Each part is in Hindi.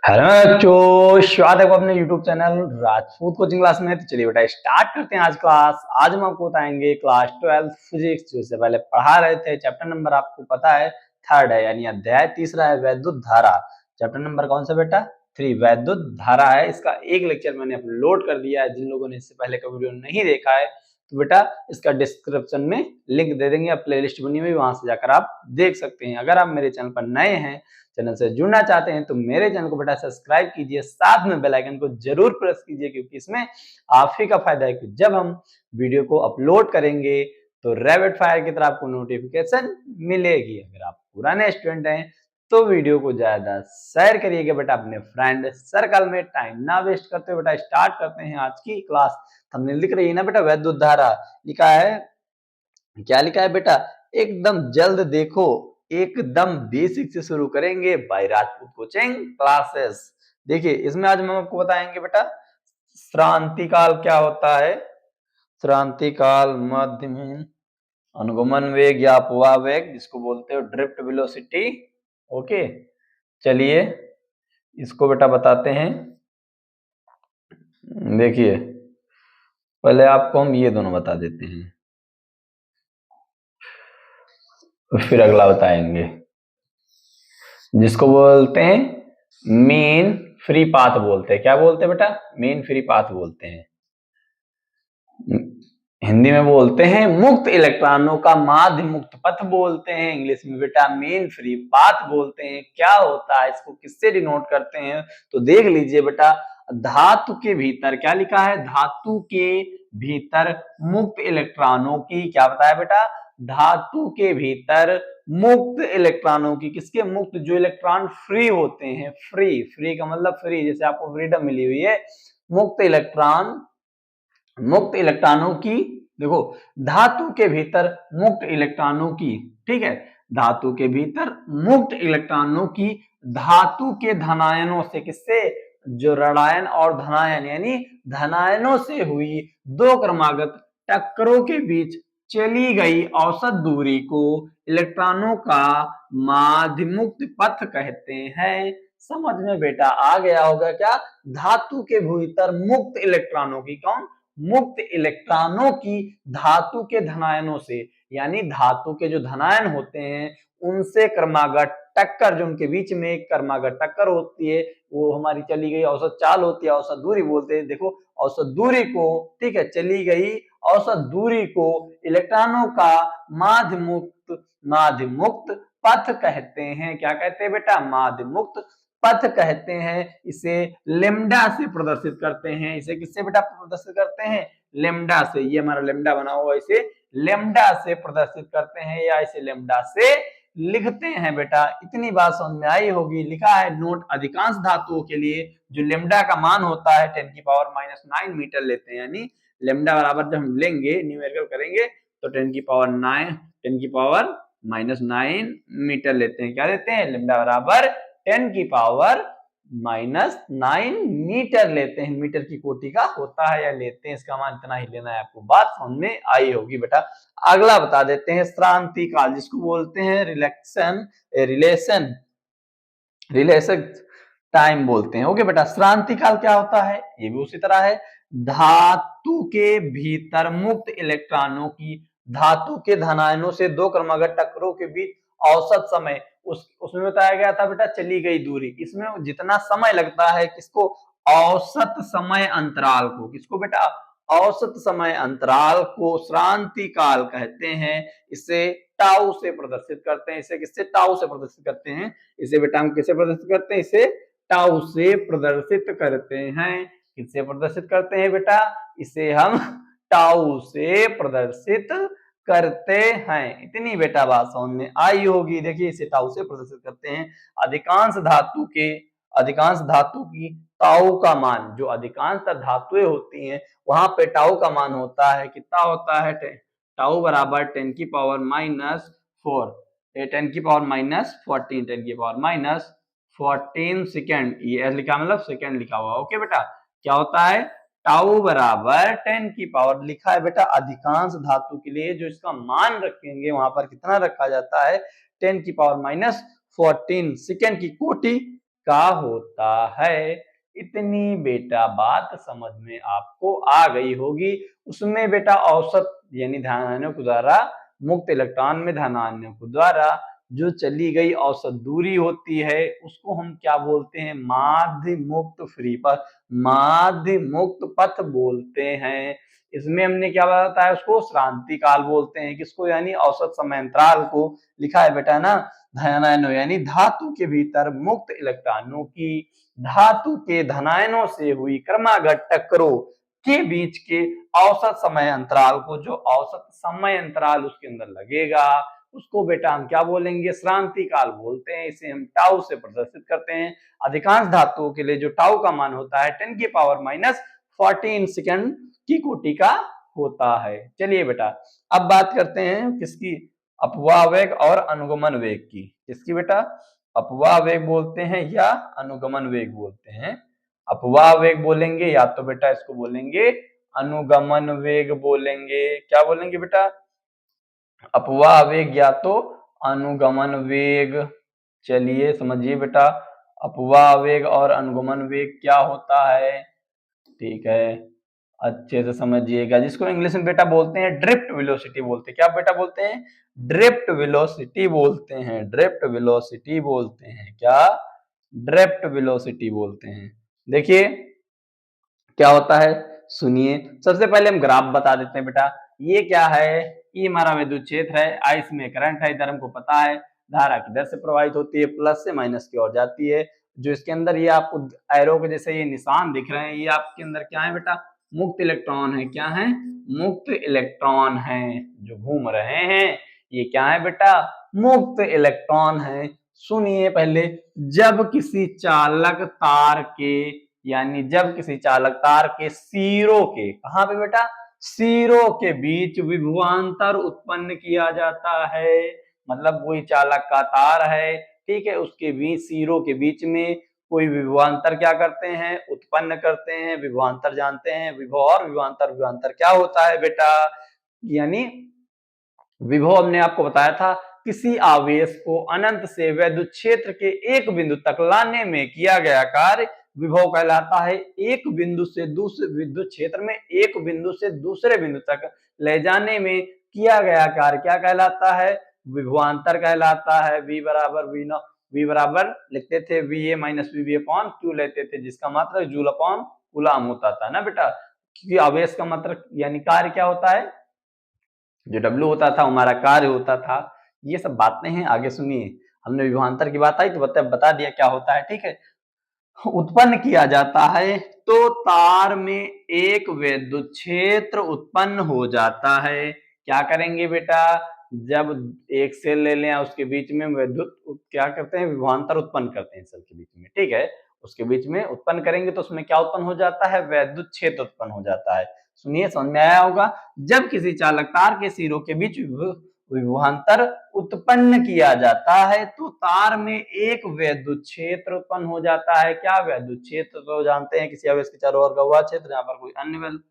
हेलो बच्चों, स्वागत है आपको अपने YouTube channel Rajput coaching class में। तो चलिए बेटा स्टार्ट करते हैं आज क्लास। आज हम आपको बताएंगे क्लास 12 फिजिक्स, जो इससे पहले पढ़ा रहे थे। चैप्टर नंबर आपको पता है थर्ड है, यानी अध्याय तीसरा है वैद्युत धारा। चैप्टर नंबर कौन सा बेटा? 3 वैद्युत धारा है। इसका एक लेक्चर मैंने अपलोड कर दिया है। जिन लोगों ने इससे पहले का वीडियो नहीं देखा है तो बेटा इसका डिस्क्रिप्शन में लिंक दे देंगे, प्लेलिस्ट बनी हुई, वहां से जाकर आप देख सकते हैं। अगर आप मेरे चैनल पर नए हैं, चैनल से जुड़ना चाहते हैं तो मेरे चैनल को बेटा सब्सक्राइब कीजिए, साथ में बेल आइकन को जरूर प्रेस कीजिए, क्योंकि इसमें आप ही का फायदा है कि जब हम वीडियो को अपलोड करेंगे तो रैपिड फायर की तरह आपको नोटिफिकेशन मिलेगी। अगर आप पुराने स्टूडेंट हैं तो वीडियो को ज्यादा शेयर करिएगा बेटा अपने फ्रेंड सर्कल में। टाइम ना वेस्ट करते हुए बेटा स्टार्ट करते हैं आज की क्लास। हमने लिख रही है ना बेटा वैद्युत धारा, लिखा है क्या? लिखा है बेटा एकदम जल्द देखो, एकदम बेसिक से शुरू करेंगे बाय राजपूत कोचिंग क्लासेस। देखिए इसमें आज हम आपको बताएंगे बेटा श्रांति काल क्या होता है। श्रांति काल, मध्यम अनुगमन वेग या अपवाह वेग, जिसको बोलते हो ड्रिफ्ट वेलोसिटी। ओके, चलिए इसको बेटा बताते हैं। देखिए पहले आपको हम ये दोनों बता देते हैं, फिर अगला बताएंगे, जिसको बोलते हैं मेन फ्री पाथ बोलते हैं। क्या बोलते हैं बेटा? मेन फ्री पाथ बोलते हैं। हिंदी में बोलते हैं मुक्त इलेक्ट्रॉनों का माध्य मुक्त पथ बोलते हैं। इंग्लिश में बेटा मेन फ्री पाथ बोलते हैं। क्या होता है, इसको किससे डिनोट करते हैं तो देख लीजिए बेटा। धातु के भीतर क्या लिखा है? धातु के भीतर मुक्त इलेक्ट्रॉनों की, क्या बताया बेटा? धातु के भीतर मुक्त इलेक्ट्रॉनों की। किसके मुक्त? जो इलेक्ट्रॉन फ्री होते हैं। फ्री, फ्री का मतलब फ्री, जैसे आपको फ्रीडम मिली हुई है। मुक्त इलेक्ट्रॉन, मुक्त इलेक्ट्रॉनों की, देखो धातु के भीतर मुक्त इलेक्ट्रॉनों की, ठीक है, धातु के भीतर मुक्त इलेक्ट्रॉनों की धातु के धनायनों से, किससे? जो ऋणायन और धनायन यानी धनायनों से हुई दो क्रमागत टक्करों के बीच चली गई औसत दूरी को इलेक्ट्रॉनों का माध्यमुक्त पथ कहते हैं। समझ में बेटा आ गया होगा क्या? धातु के भीतर मुक्त इलेक्ट्रॉनों की, कौन? मुक्त इलेक्ट्रॉनों की धातु के धनायनों से, यानी धातु के जो धनायन होते हैं उनसे क्रमागत टक्कर, जो उनके बीच में एक क्रमागत टक्कर होती है, वो हमारी चली गई औसत चाल होती है, औसत दूरी बोलते हैं। देखो औसत दूरी को, ठीक है, चली गई औसत दूरी को इलेक्ट्रॉनों का माध्य मुक्त पथ कहते हैं। क्या कहते हैं बेटा? माध्य मुक्त पथ कहते हैं। इसे लेमडा से प्रदर्शित करते हैं। इसे किससे बेटा प्रदर्शित करते हैं? लेमडा से। ये हमारा लेमडा बना हुआ, इसे लेमडा से प्रदर्शित करते हैं या इसे लेमडा से लिखते हैं। बेटा इतनी बात समझ में आई होगी। लिखा है नोट, अधिकांश धातुओं के लिए जो लेमडा का मान होता है 10 की पावर -9 मीटर लेते हैं। यानी लेमडा बराबर जब हम लेंगे, न्यूमेरिकल करेंगे तो 10 की पावर 9, 10 की पावर -9 मीटर लेते हैं। क्या लेते हैं? लेमडा बराबर 10 की पावर -9 मीटर लेते हैं। मीटर की कोटि का होता है या लेते हैं, इसका मान इतना ही लेना है आपको। बात समझ में आई होगी बेटा। अगला बता देते हैं श्रांति काल, जिसको बोलते हैं रिलेशन टाइम बोलते हैं। ओके बेटा, श्रांति काल क्या होता है? ये भी उसी तरह है। धातु के भीतर मुक्त इलेक्ट्रॉनों की धातु के धनायनों से दो क्रमागत टक्करों के बीच औसत समय, उसमें बताया गया था बेटा चली गई दूरी। इसमें जितना समय लगता है, किसको? औसत समय अंतराल को। किसको बेटा? औसत समय अंतराल को श्रांति काल कहते हैं। इसे टाउ से प्रदर्शित करते हैं। इसे किससे? टाउ से प्रदर्शित करते हैं। इसे बेटा हम किसे प्रदर्शित करते हैं? इसे टाउ से प्रदर्शित करते हैं। किससे प्रदर्शित करते हैं बेटा? इसे हम टाउ से प्रदर्शित करते हैं। इतनी बेटा बात समझ में आई होगी। देखिए इसे टाउ से प्रदर्शित करते हैं। अधिकांश धातु की टाउ का मान, जो अधिकांश धातुएं होती हैं वहां पे टाउ का मान होता है, कितना होता है? टाउ बराबर 10 की पावर -4, 10 की पावर -14, 10 की पावर -14 सेकेंड। ये लिखा मतलब सेकेंड लिखा हुआ। ओके बेटा, क्या होता है? टाउ बराबर 10 की पावर, लिखा है बेटा अधिकांश धातु के लिए जो इसका मान रखेंगे वहां पर कितना रखा जाता है? 10 की पावर -14 सेकेंड की कोटि का होता है। इतनी बेटा बात समझ में आपको आ गई होगी। उसमें बेटा औसत यानी धनान्यों के द्वारा मुक्त इलेक्ट्रॉन में धनान्यों के द्वारा जो चली गई औसत दूरी होती है उसको हम क्या बोलते हैं? माध्य मुक्त फ्री पथ, माध्य मुक्त पथ बोलते हैं। इसमें हमने क्या बताया? उसको श्रांति काल बोलते हैं। किसको? यानी औसत समय अंतराल को। लिखा है बेटा ना, धनायनों यानी धातु के भीतर मुक्त इलेक्ट्रॉनों की धातु के धनायनों से हुई क्रमागत टक्करों के बीच के औसत समय अंतराल को, जो औसत समय अंतराल उसके अंदर लगेगा उसको बेटा हम क्या बोलेंगे? श्रांति काल बोलते हैं। इसे हम टाउ से प्रदर्शित करते हैं। अधिकांश धातुओं के लिए जो टाउ का मान होता है 10⁻⁻14 सेकंड की कोटि का होता है। चलिए बेटा अब बात करते हैं किसकी? अपवाह वेग और अनुगमन वेग की। किसकी बेटा? अपवाह वेग बोलते हैं या अनुगमन वेग बोलते हैं। अपवाह वेग बोलेंगे या तो बेटा इसको बोलेंगे अनुगमन वेग बोलेंगे। क्या बोलेंगे बेटा? अपवाह वेग या तो अनुगमन वेग। चलिए समझिए बेटा अपवाह वेग और अनुगमन वेग क्या होता है। ठीक है, अच्छे से समझिएगा। जिसको इंग्लिश में बेटा बोलते हैं ड्रिफ्ट वेलोसिटी बोलते हैं। क्या बेटा बोलते हैं? ड्रिफ्ट वेलोसिटी बोलते हैं। ड्रिफ्ट वेलोसिटी बोलते हैं। क्या? ड्रिफ्ट वेलोसिटी बोलते हैं। देखिए क्या होता है, सुनिए। सबसे पहले हम ग्राफ बता देते हैं बेटा। ये क्या है? ये हमारा विद्युत क्षेत्र है। आई इसमें करंट है, इधर हमको पता है धारा किधर से प्रवाहित होती है, प्लस से माइनस की ओर जाती है। जो इसके अंदर ये आपको एरो के जैसे ये निशान दिख रहे हैं, ये आपके अंदर क्या है बेटा? मुक्त इलेक्ट्रॉन है। क्या है? मुक्त इलेक्ट्रॉन है जो घूम रहे हैं। ये क्या है बेटा? मुक्त इलेक्ट्रॉन है। सुनिए पहले, जब किसी चालक तार के यानी जब किसी चालक तार के सिरों के, कहां पे बेटा? सिरों के बीच विभवांतर उत्पन्न किया जाता है। मतलब कोई चालक का तार है, ठीक है, उसके बीच सिरों के बीच में कोई विभवांतर क्या करते हैं? उत्पन्न करते हैं। विभवांतर जानते हैं, विभव और विभवांतर। विभवांतर क्या होता है बेटा? यानी विभव हमने आपको बताया था किसी आवेश को अनंत से वैद्युत क्षेत्र के एक बिंदु तक लाने में किया गया कार्य विभव कहलाता है। एक बिंदु से दूसरे विद्युत क्षेत्र में एक बिंदु से दूसरे बिंदु तक ले जाने में किया गया कार्य क्या कहलाता है? विभवांतर कहलाता है। V बराबर V नॉट, V बराबर लिखते थे VA minus VB upon Q लेते थे, जिसका मात्रा जूल अपॉन कूलाम होता था ना बेटा। क्योंकि आवेश का मात्रा यानी कार्य क्या होता है? जो W होता था हमारा कार्य होता था। ये सब बातें हैं, आगे सुनिए। हमने विभवांतर की बात आई तो बता दिया क्या होता है। ठीक है, उत्पन्न किया जाता है तो तार में एक विद्युत क्षेत्र उत्पन्न हो जाता है। क्या करेंगे बेटा? जब एक सेल ले लें उसके बीच में विद्युत क्या करते हैं? विभवांतर उत्पन्न करते हैं सेल के बीच में। ठीक है, उसके बीच में उत्पन्न करेंगे तो उसमें क्या उत्पन्न हो जाता है? वैद्युत क्षेत्र उत्पन्न हो जाता है। सुनिए, समझ में आया होगा। जब किसी चालक तार के सिरों के बीच विभवांतर उत्पन्न किया जाता है तो तार में एक वैद्युत क्षेत्र उत्पन्न हो जाता है। क्या? वैद्युत क्षेत्र तो जानते हैं किसी आवेश के चारों ओर का वह क्षेत्र जहां पर कोई अन्य वैद्युत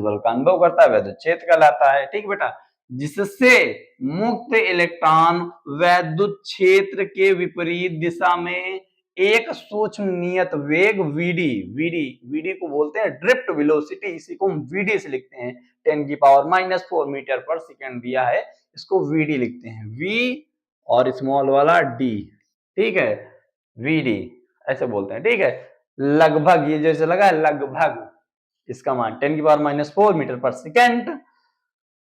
बल का अनुभव करता है, वैद्युत क्षेत्र कहलाता है। ठीक बेटा, जिससे मुक्त इलेक्ट्रॉन वैद्युत क्षेत्र के विपरीत दिशा में एक सूक्ष्म नियत वेग वीडी को बोलते हैं ड्रिफ्ट वेलोसिटी। इसी को हम वीडी से लिखते हैं। 10⁻⁻4 मीटर पर सेकंड दिया है, इसको वीडी लिखते हैं। वी और स्मॉल वाला डी। ठीक है, वीडी ऐसे बोलते हैं। ठीक है, लगभग ये जैसे लगा है लगभग, इसका मान 10⁻⁻4 मीटर पर सेकंड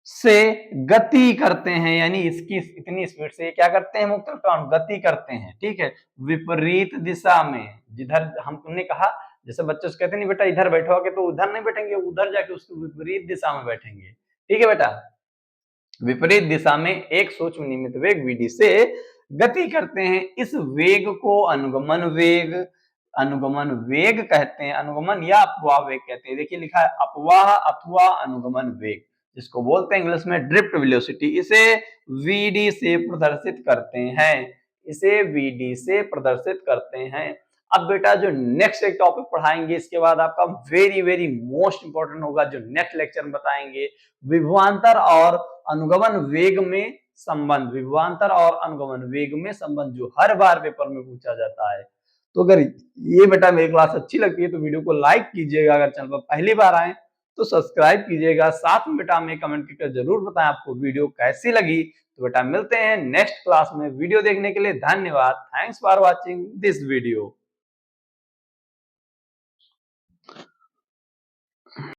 से गति करते हैं। यानी इसकी इतनी स्पीड से क्या करते हैं? मुक्त इलेक्ट्रॉन गति करते हैं। ठीक है, विपरीत दिशा में। जिधर हम तुमने कहा, जैसे बच्चे से कहते नहीं बेटा इधर बैठोगे तो उधर नहीं बैठेंगे, उधर जाके उसके विपरीत दिशा में बैठेंगे। ठीक है बेटा, विपरीत दिशा में एक सूक्ष्म नियमित वेग वीडी से गति करते हैं। इस वेग को अनुगमन वेग कहते हैं। अनुगमन या अपवाह वेग कहते हैं। देखिए लिखा है अपवाह अथवा अनुगमन वेग, जिसको बोलते हैं इंग्लिश में ड्रिफ्ट वेलोसिटी। इसे वीडी से प्रदर्शित करते हैं। इसे वीडी से प्रदर्शित करते हैं। अब बेटा जो नेक्स्ट एक टॉपिक पढ़ाएंगे इसके बाद आपका वेरी वेरी मोस्ट इंपॉर्टेंट होगा, जो नेक्स्ट लेक्चर में बताएंगे, विभवांतर और अनुगमन वेग में संबंध। विभवांतर और अनुगमन वेग में संबंध जो हर बार पेपर में पूछा जाता है। तो अगर ये बेटा मेरी क्लास अच्छी लगती है तो वीडियो को लाइक कीजिएगा, अगर चैनल पर पहली बार आए तो सब्सक्राइब कीजिएगा, साथ में बेटा हमें कमेंट करके जरूर बताएं आपको वीडियो कैसी लगी। तो बेटा मिलते हैं नेक्स्ट क्लास में, वीडियो देखने के लिए धन्यवाद। Thanks for watching this video.